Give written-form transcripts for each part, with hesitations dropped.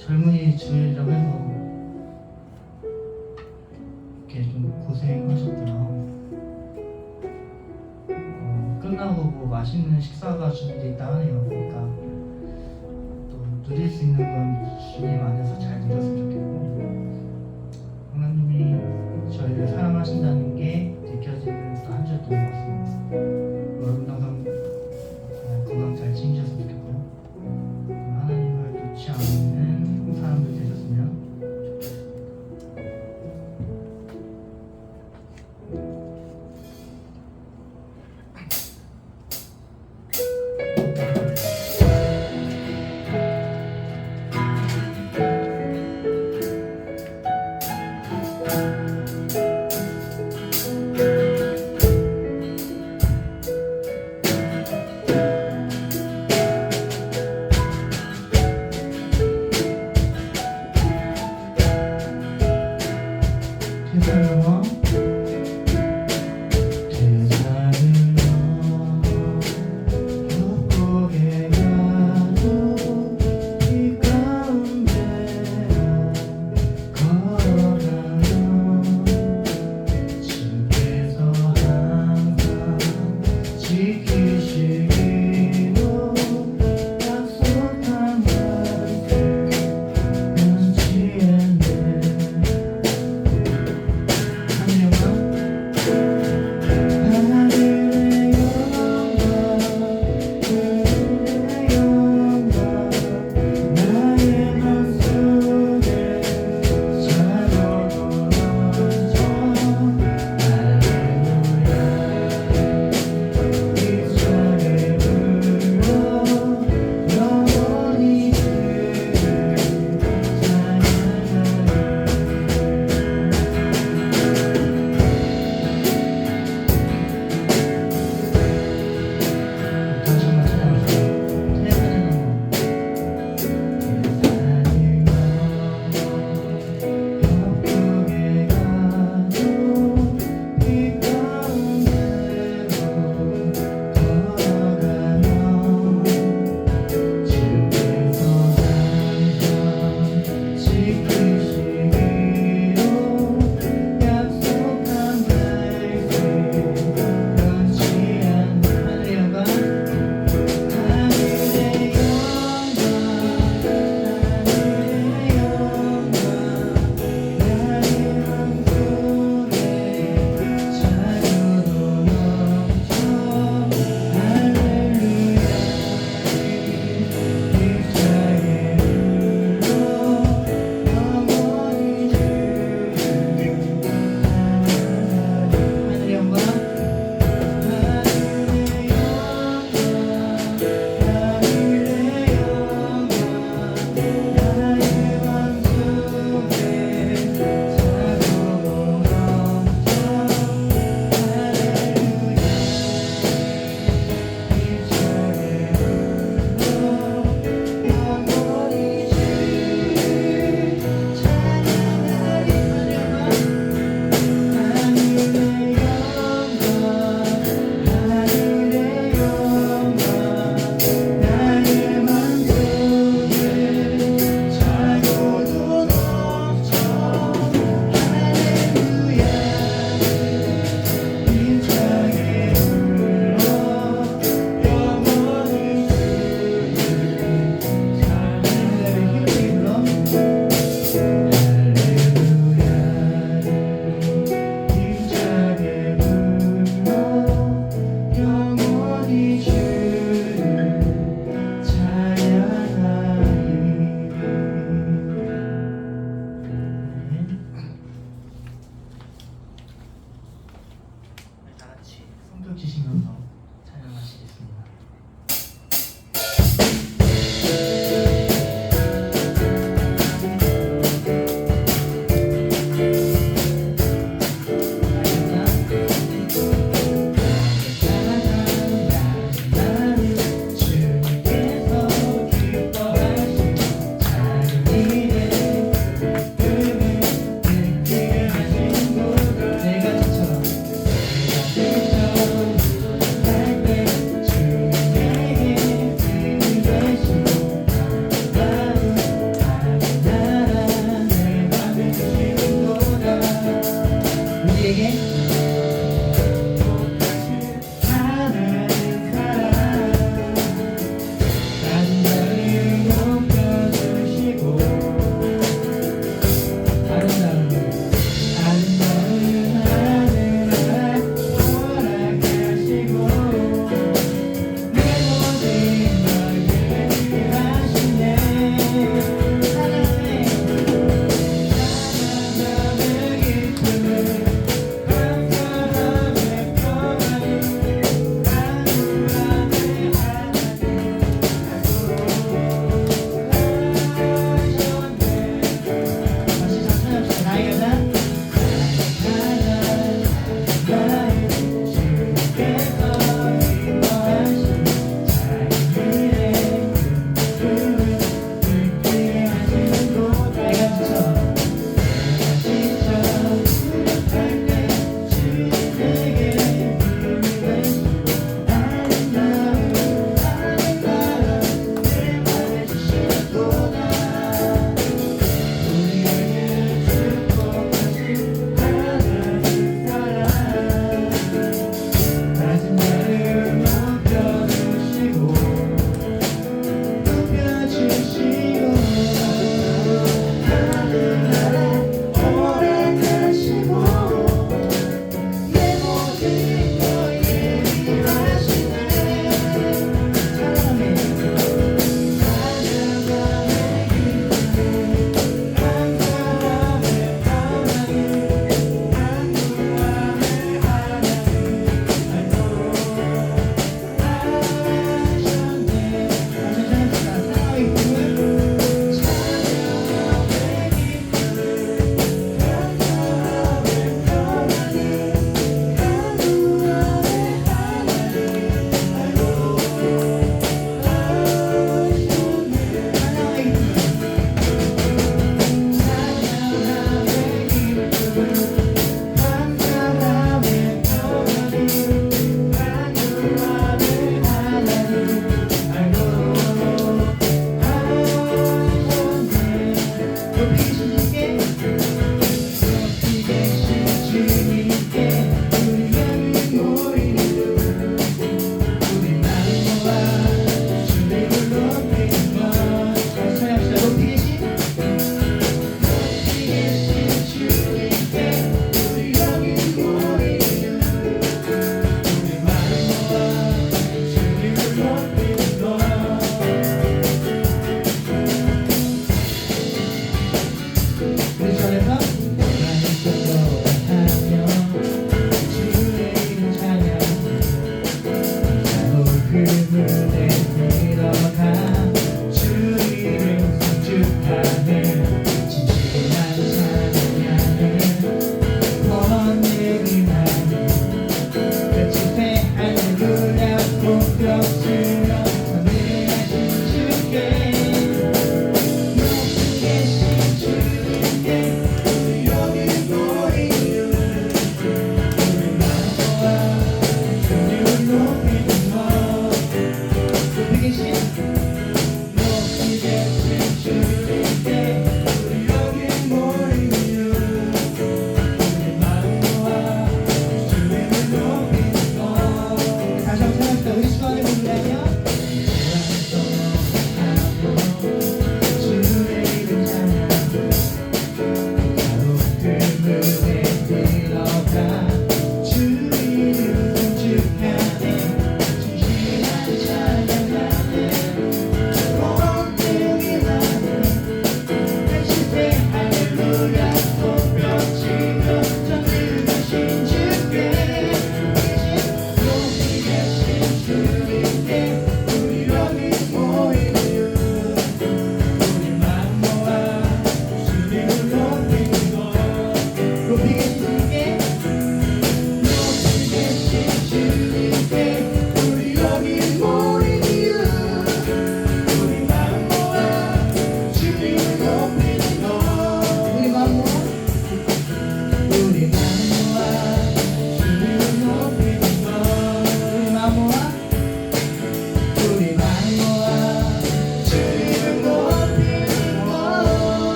젊은이 주일이라고 해서 이렇게 좀 고생하셨더라. 끝나고 뭐 맛있는 식사가 준비되어 있다 하네요. 그러니까 또 누릴 수 있는 건 주님 안에서 잘 누렸으면 좋겠고, 하나님이 저희를 사랑하신다는 게 느껴지는 또 한 주였던 것 같습니다. 여러분도 항상 건강 잘 챙기셨으면 좋겠고요. 하나님을 놓지 않는 사람들 되셨으면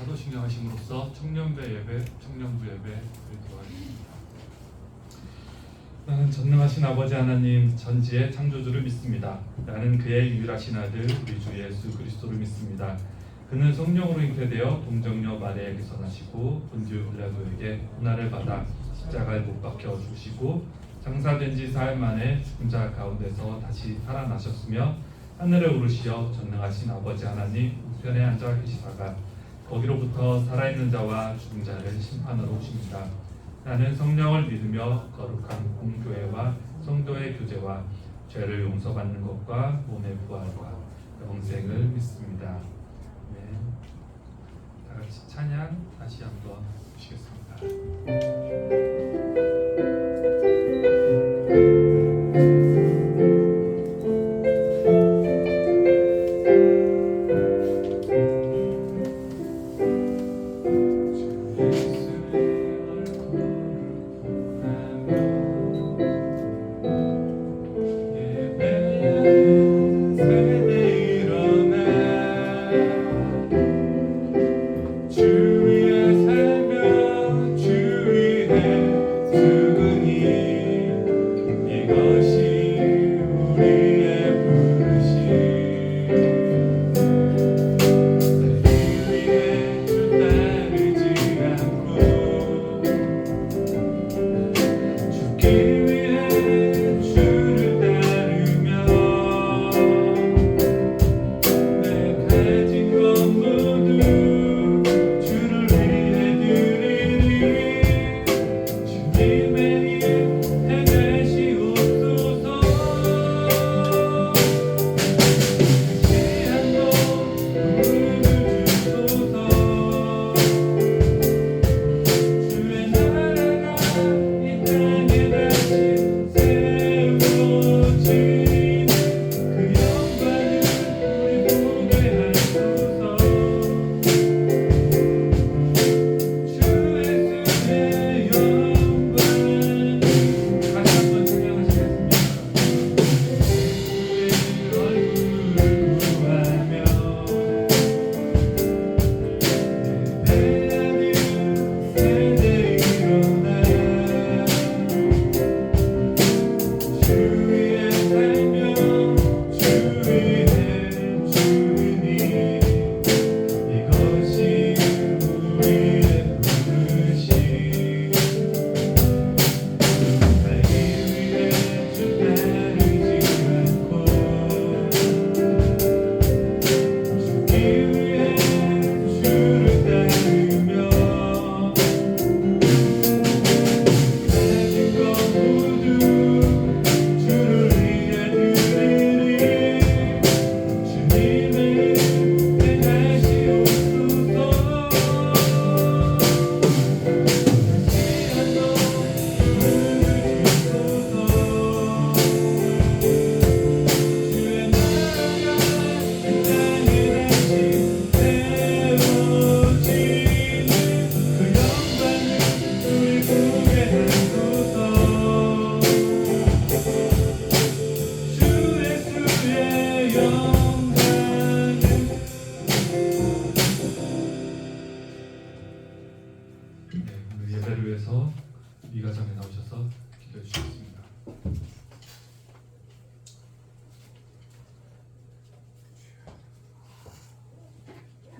사도신경 하심으로써 청년배 예배, 청년부 예배 드리도록 하겠습니다. 나는 전능하신 아버지 하나님 전지의 창조주를 믿습니다. 나는 그의 유일하신 아들 우리 주 예수 그리스도를 믿습니다. 그는 성령으로 잉태되어 동정녀 마리아에게서 나시고 본디오 빌라도에게 고난을 받아 십자가에 못 박혀 죽으시고 장사된 지 사흘 만에 죽은 자 가운데서 다시 살아나셨으며 하늘에 오르시어 전능하신 아버지 하나님 우편에 앉아 계시다가 거기로부터 살아있는 자와 죽은 자를 심판하러 오십니다. 나는 성령을 믿으며 거룩한 공교회와 성도의 교제와 죄를 용서받는 것과 몸의 부활과 영생을 믿습니다. 네. 다 같이 찬양 다시 한번 보시겠습니다.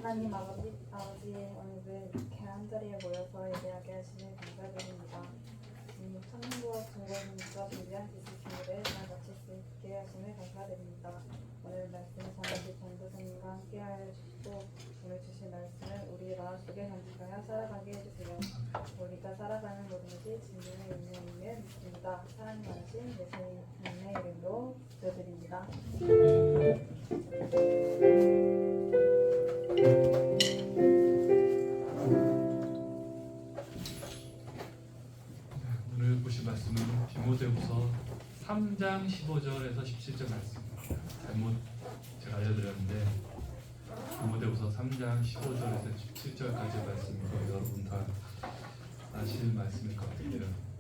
하나님 아버지의 오늘 이렇게 한자리에 모여서 예배하게 하시니 감사드립니다. 천국과 중고님과 준비한 기술신문을 잘 마칠 수 있게 하시니 감사드립니다. 오늘 말씀을 전하실 전도사님과 함께 하시고 오늘 주신 말씀을 우리 마음속에 간직하여 살아가게 해주세요. 우리가 살아가는 모든것이 진리의 은혜임을 믿습니다. 사랑이 많으신 예수님의 이름으로 기도드립니다. 오늘 보실 말씀은 디모데후서 3장 15절에서 17절 말씀입니다. 잘못 제가 알려드렸는데 디모데후서 3장 15절에서 17절까지 말씀이고 여러분 다 아시는 말씀일 것 같아요.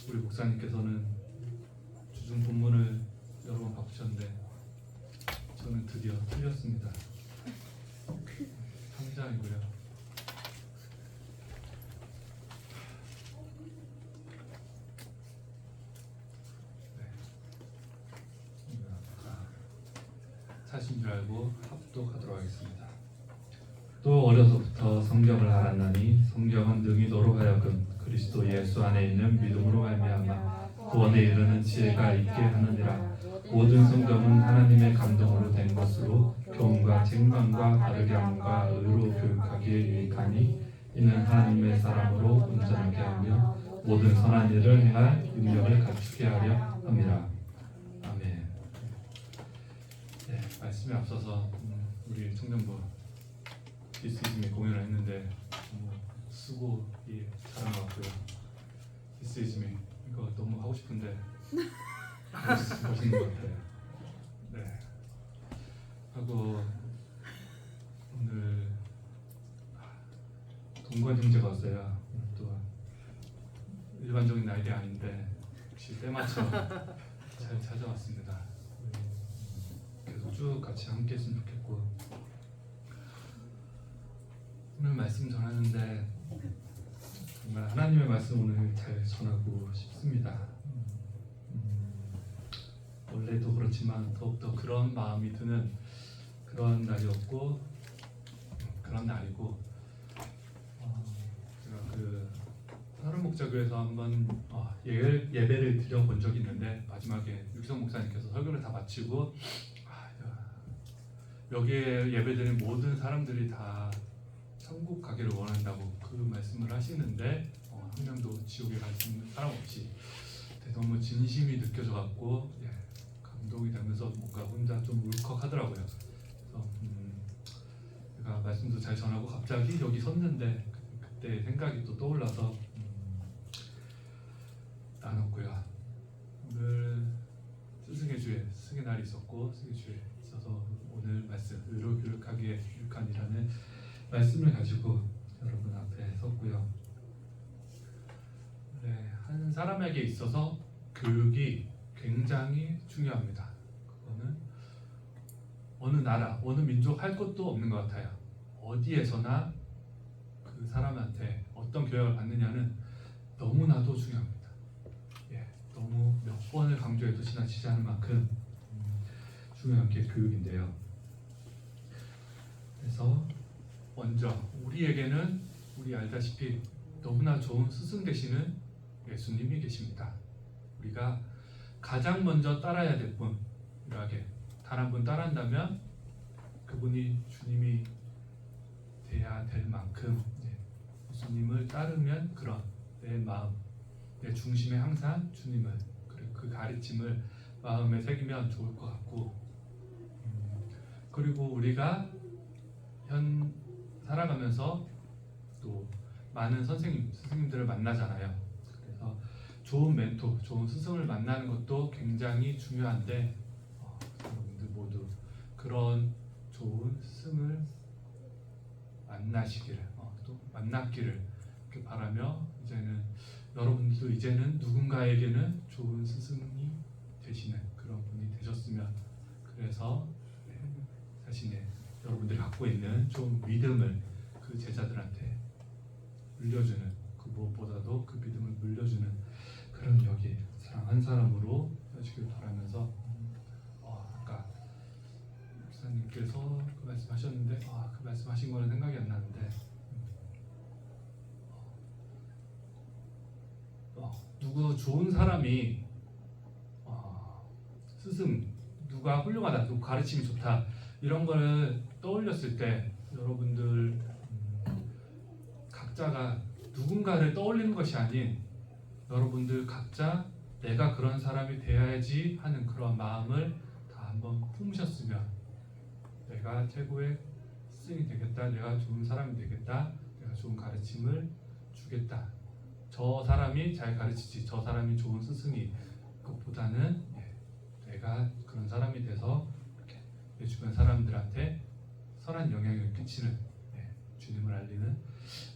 우리 목사님께서는 주중 본문을 여러 번 바꾸셨는데 저는 드디어 틀렸습니다. 3장이고요. 사신 줄 알고 합독하도록 하겠습니다. 또 어려서부터 성경을 알았나니 성경은 능히 너로 하여금 그리스도 예수 안에 있는 믿음으로 말미암아 구원에 이르는 지혜가 있게 하느니라. 모든 성경은 하나님의 감동으로 된 것으로 교훈과 책망과 바르게 함과 의로 교육하기에 유익하니 이는 하나님의 사람으로 온전하게 하며 모든 선한 일을 행할 능력을 갖추게 하려 함이라. 아멘. 네, 말씀에 앞서서 우리 청년부 디스이즘의 공연을 했는데 너무 수고이 잘한 것 같고요. 디스이즘이 이거 너무 하고 싶은데 멋있는 것 같아요. 네. 하고 오늘 동관 형제가 왔어요. 또 일반적인 날이 아닌데 역시 때맞춰 잘 찾아왔습니다. 계속 쭉 같이 함께 했으면 좋겠고 오늘 말씀 전하는데 정말 하나님의 말씀 오늘 잘 전하고 싶습니다. 원래도 그렇지만 더욱더 그런 마음이 드는 그런 날이었고 그런 날이고 제가 그 하루 목자교에서 한번 예배를 드려본 적이 있는데 마지막에 육성 목사님께서 설교를 다 마치고 여기에 예배드린 모든 사람들이 다 천국 가기를 원한다고 그 말씀을 하시는데 한 명도 지옥에 갈 수 있는 사람 없이 너무 진심이 느껴져 갖고 감동이 되면서 뭔가 혼자 좀 울컥하더라고요. 그래서 제가 말씀도 잘 전하고 갑자기 여기 섰는데 그때 생각이 또 떠올라서 나눴고요. 오늘 스승의 주에 스승의 날이 있었고 스승의 주에 있어서 오늘 말씀 의로 교육하기에 유익한이라는 말씀을 가지고 여러분 앞에 섰고요. 네, 한 사람에게 있어서 교육이 굉장히 중요합니다. 그거는 어느 나라, 어느 민족 할 것도 없는 것 같아요. 어디에서나 그 사람한테 어떤 교육을 받느냐는 너무나도 중요합니다. 너무 몇 번을 강조해도 지나치지 않을 만큼 중요한 게 교육인데요. 그래서 먼저 우리에게는 우리 알다시피 너무나 좋은 스승 되시는 예수님이 계십니다. 우리가 가장 먼저 따라야 될 분, 우리에게 단 한 분 따라한다면 그분이 주님이 돼야 될 만큼 예수님을 따르면 그런 내 마음, 내 중심에 항상 주님을 그리고 그 가르침을 마음에 새기면 좋을 것 같고 그리고 우리가 살아가면서 또 많은 스승님들을 만나잖아요. 그래서 좋은 멘토, 좋은 스승을 만나는 것도 굉장히 중요한데 여러분들 모두 그런 좋은 스승을 만나시기를 또 만났기를 이렇게 바라며 여러분들도 이제는 누군가에게는 좋은 스승이 되시는 그런 분이 되셨으면 그래서 자신의 여러분들이 갖고 있는 좋은 믿음을 그 제자들한테 물려주는 그 무엇보다도 그 믿음을 물려주는 그런 여기 사랑한 사람으로 되시길 바라면서 아까 목사님께서 그 말씀하셨는데 그 말씀하신 거는 생각이 안 나는데 누구 좋은 사람이 스승 누가 훌륭하다, 누구 가르침이 좋다 이런 거를 떠올렸을 때 여러분들 각자가 누군가를 떠올리는 것이 아닌 여러분들 각자 내가 그런 사람이 되어야지 하는 그런 마음을 다 한번 품으셨으면 내가 최고의 스승이 되겠다, 내가 좋은 사람이 되겠다, 내가 좋은 가르침을 주겠다, 저 사람이 잘 가르치지 저 사람이 좋은 스승이 그것보다는 내가 그런 사람이 돼서 이렇게 내 주변 사람들한테 선한 영향을 끼치는 주님을 알리는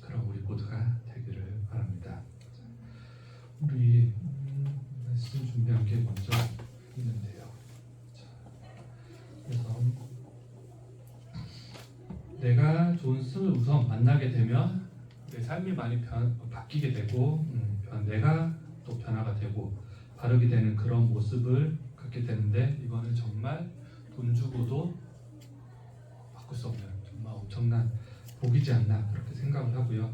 그런 우리 모두가 되기를 바랍니다. 우리 말씀 준비한 게 먼저 있는데요. 그래서 내가 좋은 스승을 우선 만나게 되면 내 삶이 많이 바뀌게 되고 내가 또 변화가 되고 바르게 되는 그런 모습을 갖게 되는데 이거는 정말 돈 주고도 바꿀 수 없는 정말 엄청난 복이지 않나 그렇게 생각을 하고요.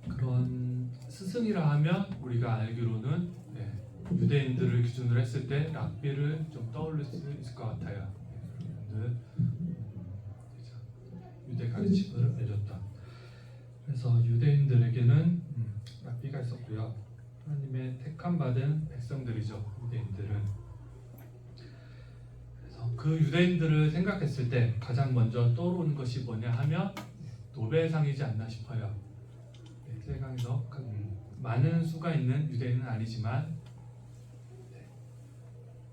그런 스승이라 하면 우리가 알기로는 유대인들을 기준으로 했을 때 랍비를 좀 떠올릴 수 있을 것 같아요. 여러분들 유대 가르침을 알렸던. 그래서 유대인들에게는 랍비가 있었고요. 하나님의 택함 받은 백성들이죠. 유대인들은. 그래서 그 유대인들을 생각했을 때 가장 먼저 떠오르는 것이 뭐냐 하면 노벨상이지 않나 싶어요. 세상에서 많은 수가 있는 유대인은 아니지만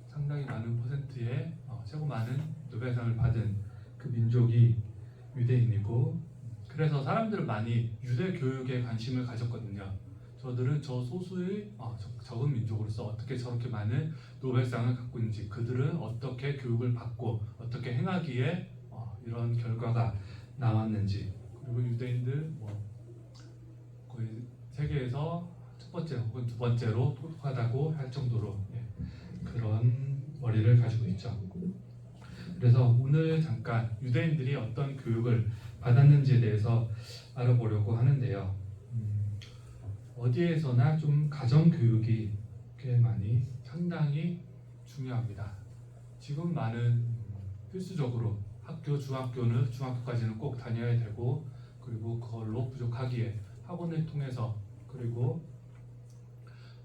상당히 많은 퍼센트의 최고 많은 노벨상을 받은 그 민족이 유대인이고, 그래서 사람들은 많이 유대 교육에 관심을 가졌거든요. 저들은 저 소수의 적은 민족으로서 어떻게 저렇게 많은 노벨상을 갖고 있는지, 그들은 어떻게 교육을 받고 어떻게 행하기에 이런 결과가 나왔는지, 그리고 유대인들 거의 세계에서 첫 번째 혹은 두 번째로 똑똑하다고 할 정도로 그런 머리를 가지고 있죠. 그래서 오늘 잠깐 유대인들이 어떤 교육을 받았는지에 대해서 알아보려고 하는데요. 어디에서나 좀 가정 교육이 꽤 많이 상당히 중요합니다. 지금 많은 필수적으로 학교, 중학교까지는 꼭 다녀야 되고, 그리고 그걸로 부족하기에 학원을 통해서, 그리고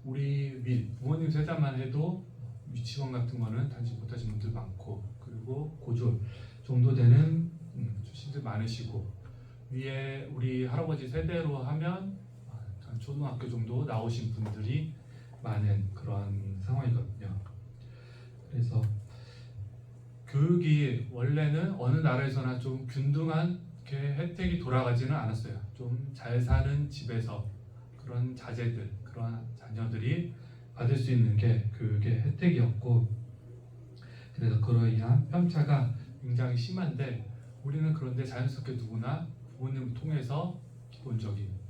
우리 부모님 세대만 해도 유치원 같은 거는 다니지 못하신 분들 많고, 그리고 고졸 정도 되는 출신들 많으시고, 위에 우리 할아버지 세대로 하면 초등학교 정도 나오신 분들이 많은 그런 상황이거든요. 그래서 교육이 원래는 어느 나라에서나 좀 균등한 혜택이 돌아가지는 않았어요. 좀 잘 사는 집에서 그런 자제들, 그런 자녀들이 받을 수 있는 게 교육의 혜택이었고, 그래서 그로 인한 편차가 굉장히 심한데, 우리는 그런데 자연스럽게 누구나 부모님을 통해서 기본적인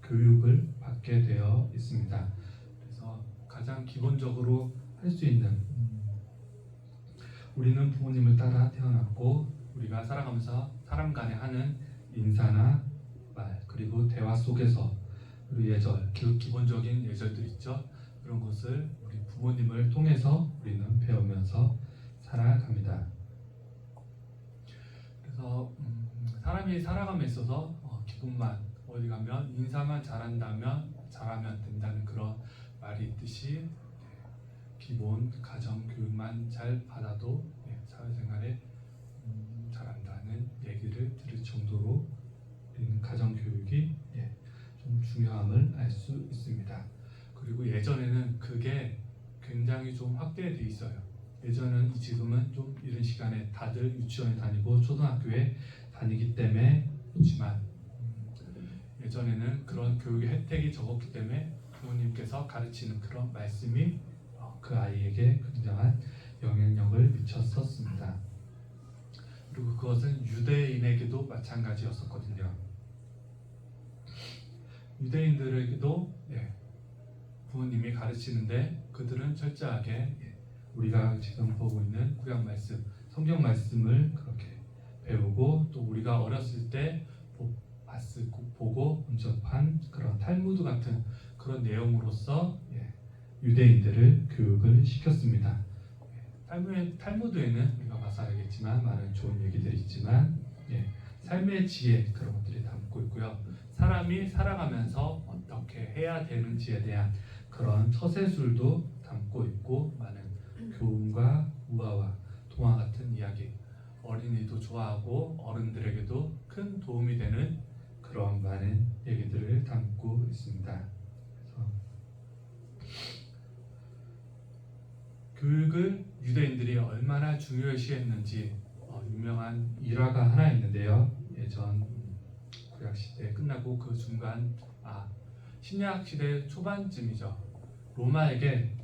교육을 받게 되어 있습니다. 그래서 가장 기본적으로 할 수 있는, 우리는 부모님을 따라 태어났고, 우리가 살아가면서 사람 간에 하는 인사나 말, 그리고 대화 속에서 그리고 예절, 기본적인 예절들 있죠. 그런 것을 우리 부모님을 통해서 우리는 배우면서 살아갑니다. 그래서 사람이 살아감에 있어서 기본만, 어디 가면 인사만 잘하면 된다는 그런 말이 있듯이 기본 가정 교육만 잘 받아도 사회생활에 잘한다는 얘기를 들을 정도로 우리는 가정 교육이 좀 중요함을 알 수 있습니다. 그리고 예전에는 그게 굉장히 좀 확대돼 있어요. 예전은 지금은 좀 이런 시간에 다들 유치원에 다니고 초등학교에 다니기 때문에 그렇지만, 예전에는 그런 교육의 혜택이 적었기 때문에 부모님께서 가르치는 그런 말씀이 그 아이에게 굉장한 영향력을 미쳤었습니다. 그리고 그것은 유대인에게도 마찬가지였었거든요. 유대인들에게도 부모님이 가르치는데 그들은 철저하게 우리가 지금 보고 있는 구약 말씀, 성경 말씀을 그렇게 배우고, 또 우리가 어렸을 때 보고 온접한 그런 탈무드 같은 그런 내용으로서 유대인들을 교육을 시켰습니다. 탈무드에는 우리가 봐서 알겠지만 많은 좋은 얘기들이 있지만 삶의 지혜, 그런 것들이 담고 있고요. 사람이 살아가면서 어떻게 해야 되는지에 대한 그런 처세술도 담고 있고, 많은 교훈과 우화와 동화 같은 이야기, 어린이도 좋아하고 어른들에게도 큰 도움이 되는 그런 많은 얘기들을 담고 있습니다. 그래서 교육을 유대인들이 얼마나 중요시했는지 유명한 일화가 하나 있는데요. 예전 구약 시대 끝나고 그 중간 신약 시대 초반쯤이죠. 로마에게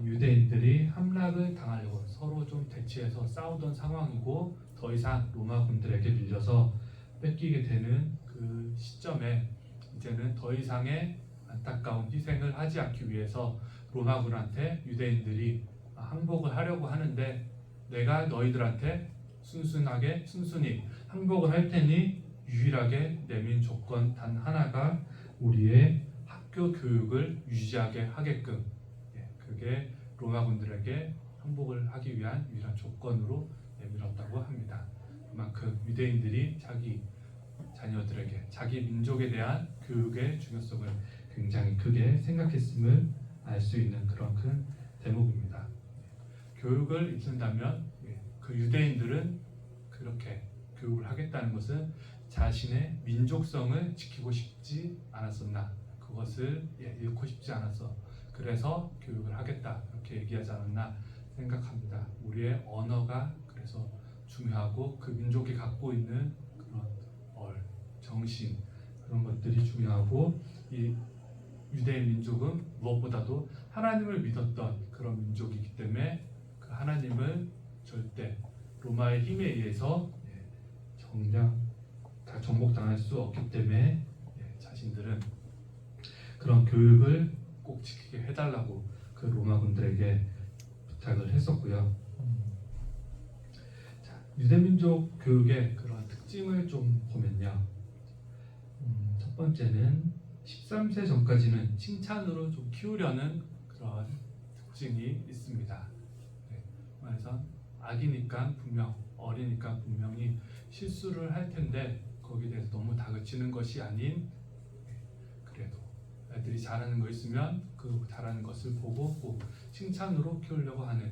유대인들이 압박을 당하려고 서로 좀 대치해서 싸우던 상황이고 더 이상 로마 군들에게 밀려서 뺏기게 되는 그 시점에 이제는 더 이상의 안타까운 희생을 하지 않기 위해서 로마군한테 유대인들이 항복을 하려고 하는데 내가 너희들한테 순순히 항복을 할 테니 유일하게 내민 조건 단 하나가 우리의 학교 교육을 유지하게 하게끔 그게 로마군들에게 항복을 하기 위한 유일한 조건으로 내밀었다고 합니다. 그만큼 유대인들이 자기 자녀들에게 자기 민족에 대한 교육의 중요성을 굉장히 크게 생각했음을 알 수 있는 그런 큰 대목입니다. 교육을 잊는다면 그 유대인들은 그렇게 교육을 하겠다는 것은 자신의 민족성을 지키고 싶지 않았었나, 그것을 잃고 싶지 않았어 그래서 교육을 하겠다 이렇게 얘기하지 않았나 생각합니다. 우리의 언어가 그래서 중요하고 그 민족이 갖고 있는 그런 정신 그런 것들이 중요하고 이 유대인 민족은 무엇보다도 하나님을 믿었던 그런 민족이기 때문에 그 하나님을 절대 로마의 힘에 의해서 정복당할 수 없기 때문에 자신들은 그런 교육을 꼭 지키게 해달라고 그 로마군들에게 부탁을 했었고요. 자, 유대민족 교육의 그런 특징을 좀 보면요. 첫 번째는 13세 전까지는 칭찬으로 좀 키우려는 그런 특징이 있습니다. 그래서 아기니까 어리니까 분명히 실수를 할 텐데 거기에 대해서 너무 다그치는 것이 아닌 그래도 애들이 잘하는 거 있으면 그 잘하는 것을 보고 꼭 칭찬으로 키우려고 하는,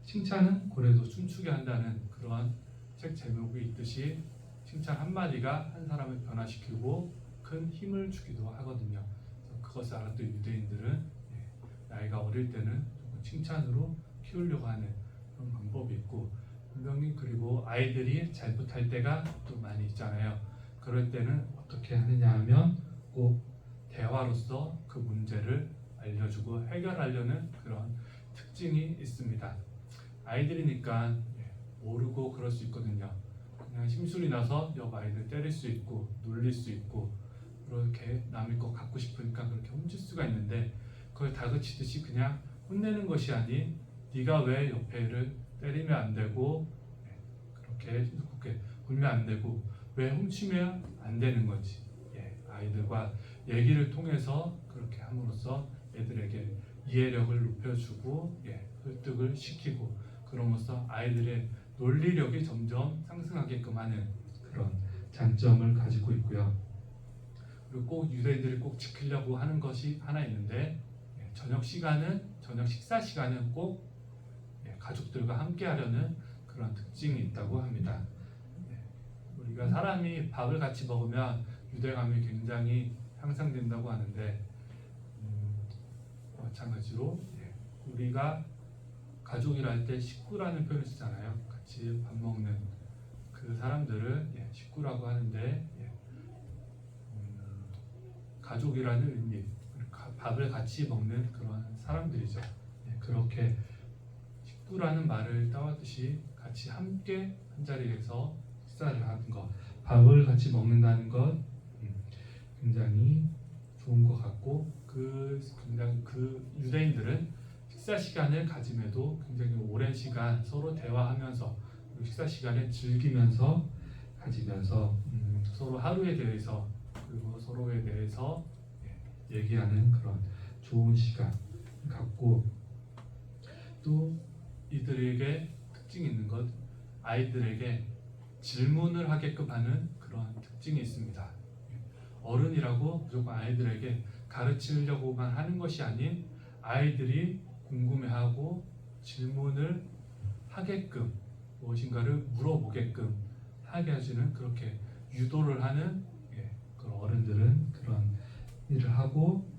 칭찬은 고래도 춤추게 한다는 그런 책 제목이 있듯이 칭찬 한마디가 한 사람을 변화시키고 큰 힘을 주기도 하거든요. 그것을 알았던 유대인들은 나이가 어릴 때는 칭찬으로 키우려고 하는 그런 방법이 있고, 분명히 그리고 아이들이 잘못할 때가 또 많이 있잖아요. 그럴 때는 어떻게 하느냐 하면 꼭 대화로서 그 문제를 알려주고 해결하려는 그런 특징이 있습니다. 아이들이니까 모르고 그럴 수 있거든요. 그냥 심술이 나서 옆 아이들 때릴 수 있고 놀릴 수 있고 그렇게 남의 거 갖고 싶으니까 그렇게 훔칠 수가 있는데, 그걸 다그치듯이 그냥 혼내는 것이 아닌 네가 왜 옆에 애를 때리면 안 되고 그렇게 굴면 안 되고 왜 훔치면 안 되는 건지 아이들과 얘기를 통해서 그렇게 함으로써 애들에게 이해력을 높여주고 설득을 시키고 그럼으로써 아이들의 논리력이 점점 상승하게끔 하는 그런 장점을 가지고 있고요. 그리고 꼭 유대인들이 꼭 지키려고 하는 것이 하나 있는데, 저녁 식사 시간은 꼭 가족들과 함께 하려는 그런 특징이 있다고 합니다. 우리가 사람이 밥을 같이 먹으면 유대감이 굉장히 향상된다고 하는데, 마찬가지로 우리가 가족이라 할 때 식구라는 표현을 쓰잖아요. 같이 밥 먹는 그 사람들을 식구라고 하는데, 가족이라는 의미, 밥을 같이 먹는 그런 사람들이죠. 그렇게 식구라는 말을 따왔듯이 같이 함께 한 자리에서 식사를 하는 것, 밥을 같이 먹는다는 것 굉장히 좋은 것 같고, 굉장히 그 유대인들은 식사 시간을 가짐에도 굉장히 오랜 시간 서로 대화하면서 식사 시간을 즐기면서 가지면서 서로 하루에 대해서 그리고 서로에 대해서 얘기하는 그런 좋은 시간 갖고, 또 이들에게 특징이 있는 것, 아이들에게 질문을 하게끔 하는 그런 특징이 있습니다. 어른이라고 무조건 아이들에게 가르치려고만 하는 것이 아닌 아이들이 궁금해하고 질문을 하게끔 무엇인가를 물어보게끔 하게 해주는, 그렇게 유도를 하는 그런 어른들은 그런 일을 하고,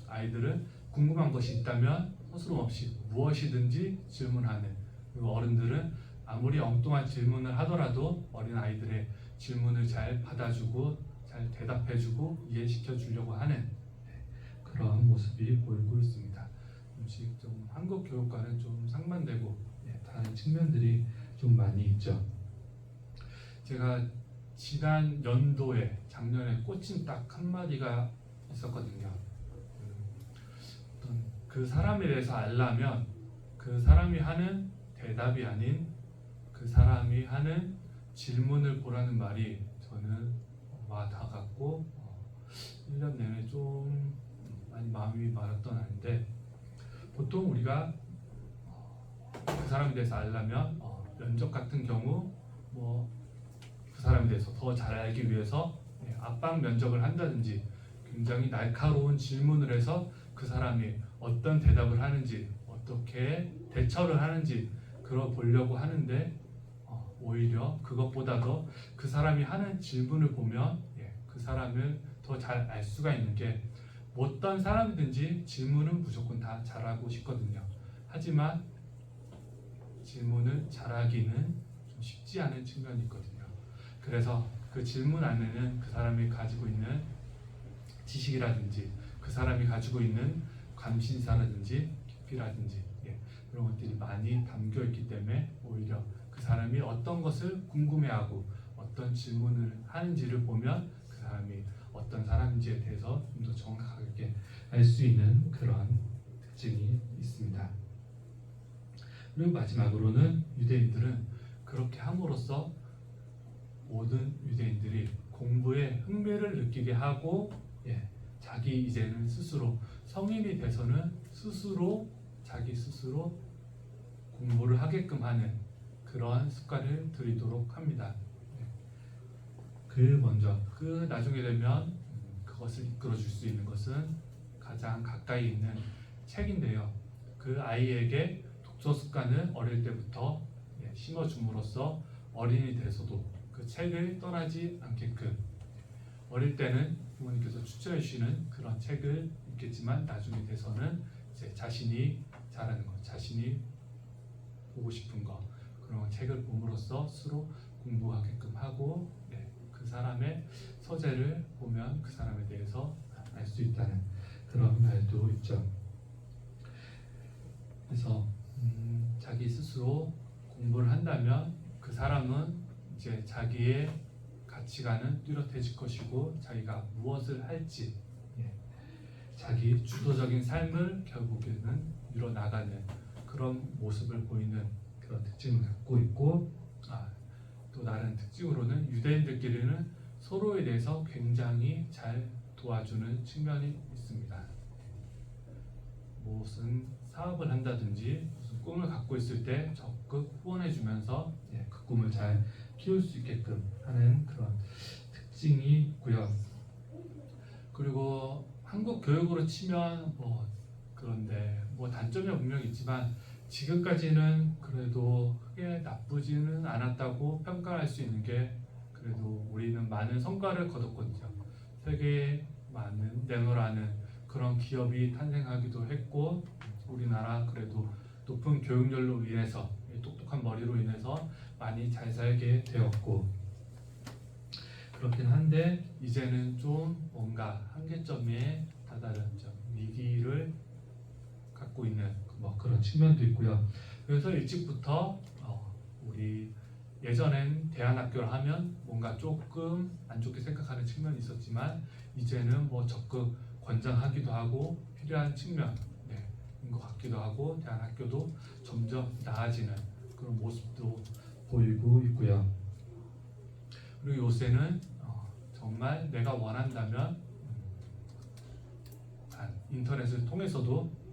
아이들은 궁금한 것이 있다면 서스럼 없이 무엇이든지 질문하는, 그리고 어른들은 아무리 엉뚱한 질문을 하더라도 어린 아이들의 질문을 잘 받아주고 잘 대답해주고 이해시켜 주려고 하는 그런 모습이 보이고 있습니다. 조금씩 좀 한국 교육과는 좀 상반되고 다른 측면들이 좀 많이 있죠. 제가 지난 연도에 작년에 꽂힌 딱 한마디가 있었거든요. 어떤 그 사람에 대해서 알려면 그 사람이 하는 대답이 아닌 그 사람이 하는 질문을 보라는 말이 저는 와 다갔고 1년 내내 좀 많이 마음이 말았던 아닌데, 보통 우리가 그 사람에 대해서 알려면 면접 같은 경우 뭐 그 사람에 대해서 더 잘 알기 위해서 압박 면접을 한다든지 굉장히 날카로운 질문을 해서 그 사람이 어떤 대답을 하는지 어떻게 대처를 하는지 그걸 보려고 하는데, 오히려 그것보다도 그 사람이 하는 질문을 보면 그 사람을 더 잘 알 수가 있는 게, 어떤 사람이든지 질문은 무조건 다 잘하고 싶거든요. 하지만 질문을 잘하기는 좀 쉽지 않은 측면이 있거든요. 그래서 그 질문 안에는 그 사람이 가지고 있는 지식이라든지 그 사람이 가지고 있는 관심사라든지 깊이라든지 그런 것들이 많이 담겨 있기 때문에 오히려 그 사람이 어떤 것을 궁금해하고 어떤 질문을 하는지를 보면 그 사람이 어떤 사람인지에 대해서 좀 더 정확하게 알 수 있는 그런 특징이 있습니다. 그리고 마지막으로는 유대인들은 그렇게 함으로써 모든 유대인들이 공부에 흥미를 느끼게 하고 자기 이제는 스스로 성인이 돼서는 자기 스스로 공부를 하게끔 하는 그러한 습관을 들이도록 합니다. 그 나중에 되면 그것을 이끌어줄 수 있는 것은 가장 가까이 있는 책인데요. 그 아이에게 독서 습관을 어릴 때부터 심어줌으로써 어린이 돼서도 그 책을 떠나지 않게끔, 어릴 때는 부모님께서 추천해 주시는 그런 책을 읽겠지만 나중에 돼서는 이제 자신이 잘하는 것, 자신이 보고 싶은 것, 그런 책을 봄으로써 스스로 공부하게끔 하고 그 사람의 서재를 보면 그 사람에 대해서 알 수 있다는 그런 말도 있죠. 그래서 자기 스스로 공부를 한다면 그 사람은 이제 자기의 가치관은 뚜렷해질 것이고 자기가 무엇을 할지 자기 주도적인 삶을 결국에는 이뤄나가는 그런 모습을 보이는 그런 특징을 갖고 있고, 또 다른 특징으로는 유대인들끼리는 서로에 대해서 굉장히 잘 도와주는 측면이 있습니다. 무슨 사업을 한다든지 무슨 꿈을 갖고 있을 때 적극 후원해주면서 그 꿈을 잘 키울 수 있게끔 하는 그런 특징이 있고요. 그리고 한국 교육으로 치면 그런데 단점이 분명히 있지만 지금까지는 그래도 크게 나쁘지는 않았다고 평가할 수 있는 게, 그래도 우리는 많은 성과를 거뒀거든요. 세계에 많은 네노라는 그런 기업이 탄생하기도 했고, 우리나라 그래도 높은 교육열로 인해서 똑똑한 머리로 인해서 많이 잘 살게 되었고, 그렇긴 한데 이제는 좀 뭔가 한계점에 다다른 위기를 갖고 있는 그런 측면도 있고요. 그래서 일찍부터 우리 예전엔 대안학교를 하면 뭔가 조금 안 좋게 생각하는 측면이 있었지만 이제는 적극 권장하기도 하고 필요한 측면인 것 같기도 하고, 대안학교도 점점 나아지는 그런 모습도 보이고 있고요. 그리고 요새는 정말 내가 원한다면 인터넷을 통해서도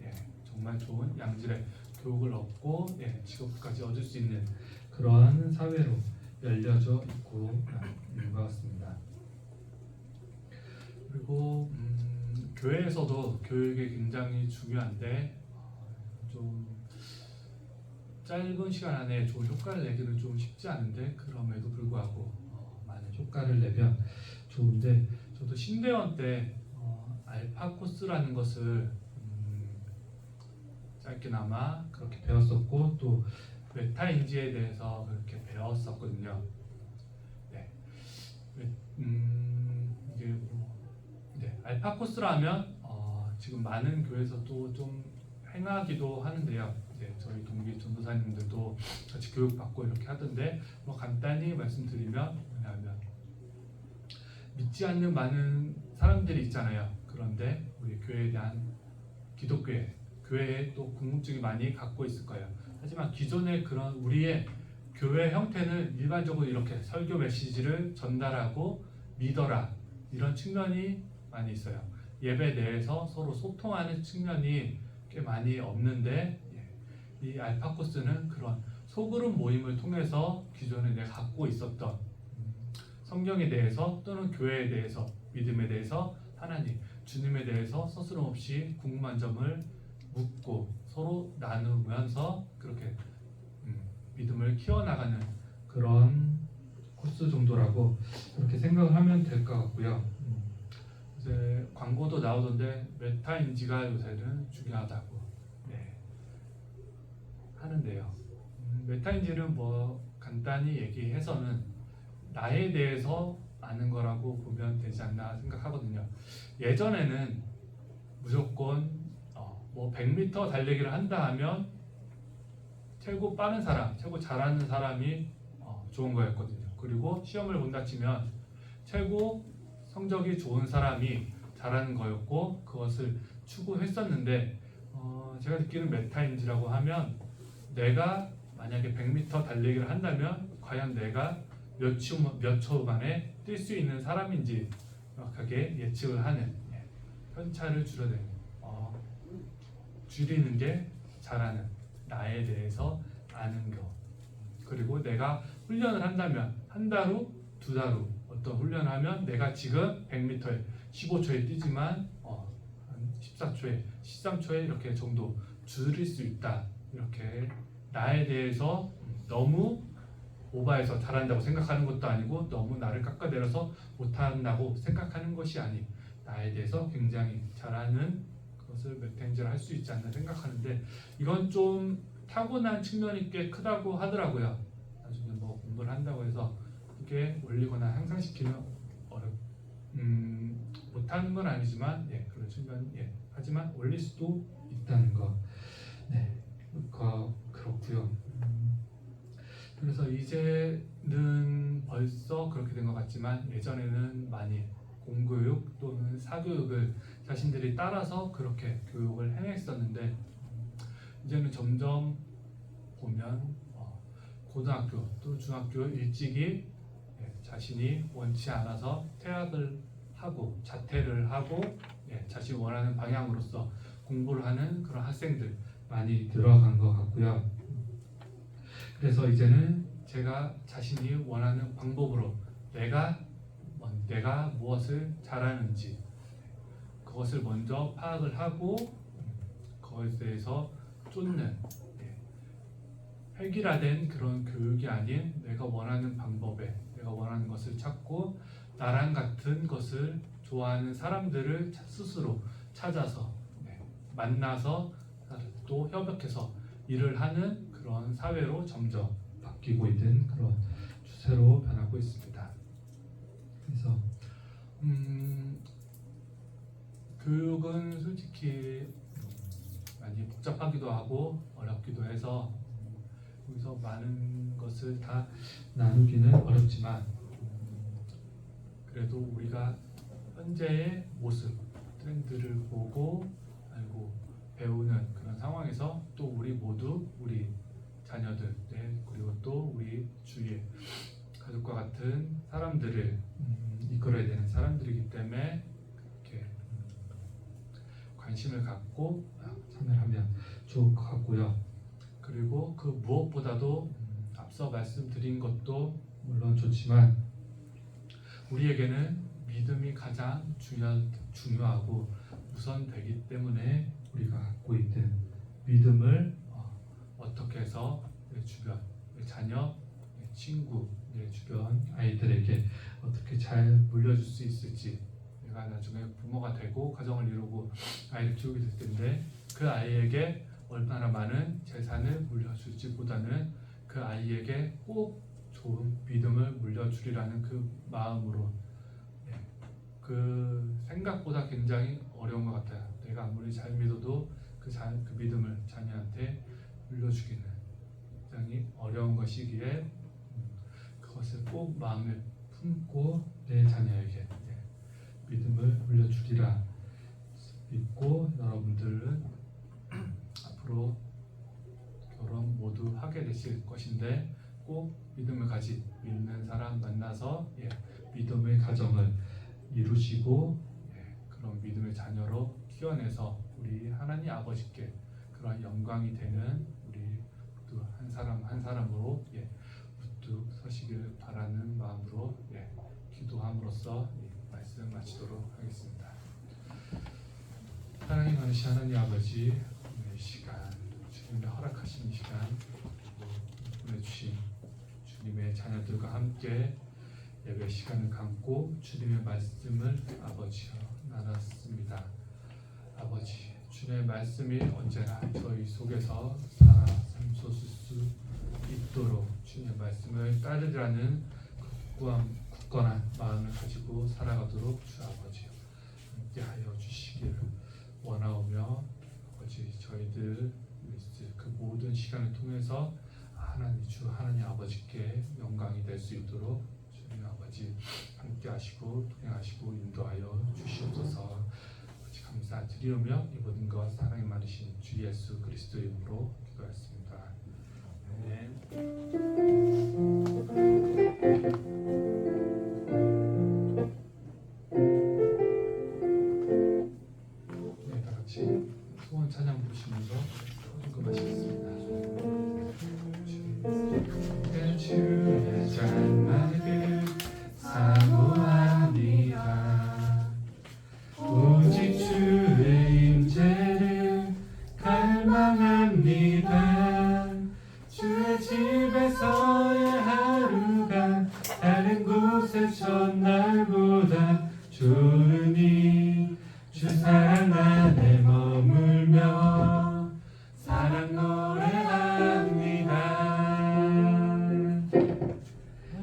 정말 좋은 양질의 교육을 얻고 직업까지 얻을 수 있는 그러한 사회로 열려져 있고 있는 것 같습니다. 그리고 교회에서도 교육이 굉장히 중요한데 좀 짧은 시간 안에 좋은 효과를 내기는 좀 쉽지 않은데, 그럼에도 불구하고 많은 효과를 내면 좋은데, 저도 신대원 때 알파 코스라는 것을 짧게나마 그렇게 배웠었고, 또 메타인지에 대해서 그렇게 배웠었거든요. 이게 알파 코스라면 지금 많은 교회에서도 좀 행하기도 하는데요. 이제 저희 동기 전도사님들도 같이 교육받고 이렇게 하던데 뭐 간단히 말씀드리면 뭐냐면 믿지 않는 많은 사람들이 있잖아요. 그런데 우리 교회에 대한 기독교회, 교회에 또 궁금증이 많이 갖고 있을 거예요. 하지만 기존의 그런 우리의 교회 형태는 일반적으로 이렇게 설교 메시지를 전달하고 믿어라 이런 측면이 많이 있어요. 예배 내에서 서로 소통하는 측면이 꽤 많이 없는데 이 알파코스는 그런 소그룹 모임을 통해서 기존에 내가 갖고 있었던 성경에 대해서 또는 교회에 대해서 믿음에 대해서 하나님, 주님에 대해서 서스럼 없이 궁금한 점을 묻고 서로 나누면서 그렇게 믿음을 키워나가는 그런 코스 정도라고 그렇게 생각을 하면 될 것 같고요. 이제 광고도 나오던데 메타인지가 요새는 중요하다고 하는데요. 메타인지는 뭐 간단히 얘기해서는 나에 대해서 아는 거라고 보면 되지 않나 생각하거든요. 예전에는 무조건 뭐 100m 달리기를 한다 하면 최고 빠른 사람, 최고 잘하는 사람이 좋은 거였거든요. 그리고 시험을 본다 치면 최고 성적이 좋은 사람이 잘하는 거였고 그것을 추구했었는데 제가 느끼는 메타인지라고 하면 내가 만약에 100m 달리기를 한다면 과연 내가 몇 초 만에 뛸 수 있는 사람인지 정확하게 예측을 하는 편차를 줄이는 게 잘하는 나에 대해서 아는 것. 그리고 내가 훈련을 한다면 한 달 후, 두 달 후 어떤 훈련을 하면 내가 지금 100m에 15초에 뛰지만 한 14초에 13초에 이렇게 정도 줄일 수 있다. 이렇게 나에 대해서 너무 오바해서 잘한다고 생각하는 것도 아니고 너무 나를 깎아내려서 못한다고 생각하는 것이 아닌 나에 대해서 굉장히 잘하는 것을 메타인지를 할 수 있지 않나 생각하는데 이건 좀 타고난 측면이 꽤 크다고 하더라고요. 나중에 뭐 공부를 한다고 해서 이게 올리거나 향상시키는 못하는 건 아니지만 그런 측면 하지만 올릴 수도 있다는 거. 그렇고요. 그래서 이제는 벌써 그렇게 된 것 같지만 예전에는 많이 공교육 또는 사교육을 자신들이 따라서 그렇게 교육을 행했었는데 이제는 점점 보면 고등학교 또 중학교 일찍이 자신이 원치 않아서 퇴학을 하고 자퇴를 하고 자신이 원하는 방향으로서 공부를 하는 그런 학생들 많이 들어간 것 같고요. 그래서 이제는 제가 자신이 원하는 방법으로 내가 무엇을 잘하는지 그것을 먼저 파악을 하고 그것에 대해서 쫓는 획일화된 그런 교육이 아닌 내가 원하는 방법에 내가 원하는 것을 찾고 나랑 같은 것을 좋아하는 사람들을 스스로 찾아서 만나서 또 협력해서 일을 하는 그런 사회로 점점 바뀌고 있는 그런 추세로 변하고 있습니다. 그래서 교육은 솔직히 많이 복잡하기도 하고 어렵기도 해서 여기서 많은 것을 다 나누기는 어렵지만 그래도 우리가 현재의 모습, 트렌드를 보고 알고 배우는 그런 상황에서 또 우리 모두 우리 자녀들 그리고 또 우리 주위의 가족과 같은 사람들을 이끌어야 되는 사람들이기 때문에 이렇게 관심을 갖고 참여하면 좋을 것 같고요. 그리고 그 무엇보다도 앞서 말씀드린 것도 물론 좋지만 우리에게는 믿음이 가장 중요하고 우선되기 때문에 우리가 갖고 있는 믿음을 어떻게 해서 내 주변, 내 자녀, 내 친구, 내 주변 아이들에게 어떻게 잘 물려줄 수 있을지 내가 나중에 부모가 되고 가정을 이루고 아이를 키우게 될 텐데 그 아이에게 얼마나 많은 재산을 물려줄지보다는 그 아이에게 꼭 좋은 믿음을 물려주리라는 그 마음으로 그 생각보다 굉장히 어려운 것 같아요. 내가 아무리 잘 믿어도 그 믿음을 자녀한테 물려주기는 굉장히 어려운 것이기에 그것을 꼭 마음에 품고 내 자녀에게 믿음을 물려주리라 믿고 여러분들은 앞으로 결혼 모두 하게 되실 것인데 꼭 믿음을 가진 믿는 사람 만나서 믿음의 가정을 이루시고 그런 믿음의 자녀로 키워내서 우리 하나님 아버지께 그런 영광이 되는 우리 모두 한 사람 한 사람으로 우뚝 서시길 바라는 마음으로 기도함으로써 이 말씀 마치도록 하겠습니다. 사랑이 많으신 하나님 아버지, 오늘 이 시간 주님의 허락하신 이 시간 보내주신 주님의 자녀들과 함께 예배 시간을 갖고 주님의 말씀을 아버지여 나눴습니다. 아버지, 주님의 말씀이 언제나 저희 속에서 살아 샘솟을 수 있도록 주님의 말씀을 따르라는 굳건한 마음을 가지고 살아가도록 주 아버지 함께하여 주시기를 원하오며 아버지 저희들 그 모든 시간을 통해서 주 하나님 아버지께 영광이 될 수 있도록 주님 아버지 함께하시고 통행하시고 인도하여 주시옵소서. 아버지 감사드리오며 이 모든 것 사랑이 많으신 주 예수 그리스도의 이름으로 기도했습니다. 다 같이 소원 찬양 부르시면서 헌금하시겠습니다. 주의 잔말을 사모합니다. 오직 주의 임재를 갈망합니다. 주의 집에서의 하루가 다른 곳의 첫날보다 좋으니 주 사랑 안에 머물며 사랑 노래합니다.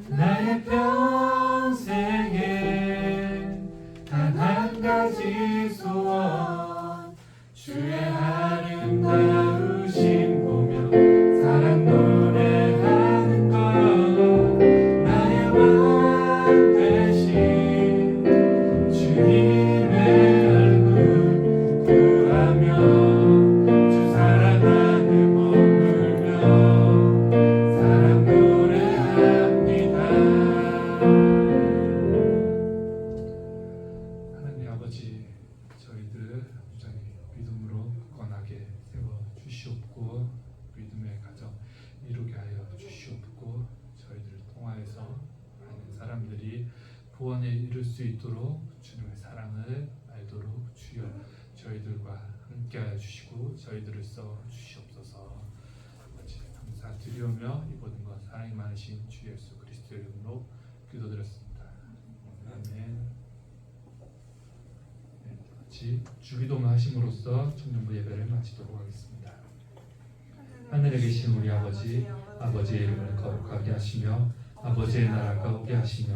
나의 평생에 단 한 가지 소원 주의 아름다우심 보며 사랑 노래하는 것 나의 왕 되신 주님의 얼굴 구하며 주 사랑 안에 머물며 사랑 노래합니다. 하나님 아버지 저희들 부장님 믿음으로 굳건하게 세워주시옵고 믿음의 가정 이루게 하여 주시옵고 저희들을 통하여서 많은 사람들이 구원에 이를 수 있도록 주님의 사랑을 알도록 주여 저희들과 함께하여 주시고 저희들을 써 주시옵소서. 아버지 감사드리오며 이 모든 것 사랑이 많으신 주 예수 그리스도의 이름으로 기도드렸습니다. 아멘. 같이 주기도문 하심으로써 청년부 예배를 마치도록 하겠습니다. 하늘에 계신 우리 아버지, 아버지의 이름을 거룩하게 하시며 아버지의 나라가 오게 하시며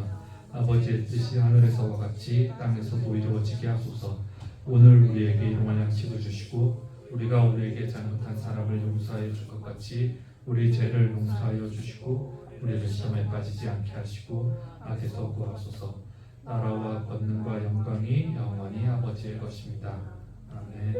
아버지의 뜻이 하늘에서와 같이 땅에서도 이루어지게 하소서. 오늘 우리에게 일용할 양식을 주시고 우리가 우리에게 잘못한 사람을 용서하여 줄 것 같이 우리 죄를 용서하여 주시고 우리를 시험에 빠지지 않게 하시고 악에서 구하소서. 나라와 권능과 영광이 영원히 아버지의 것입니다. 아멘.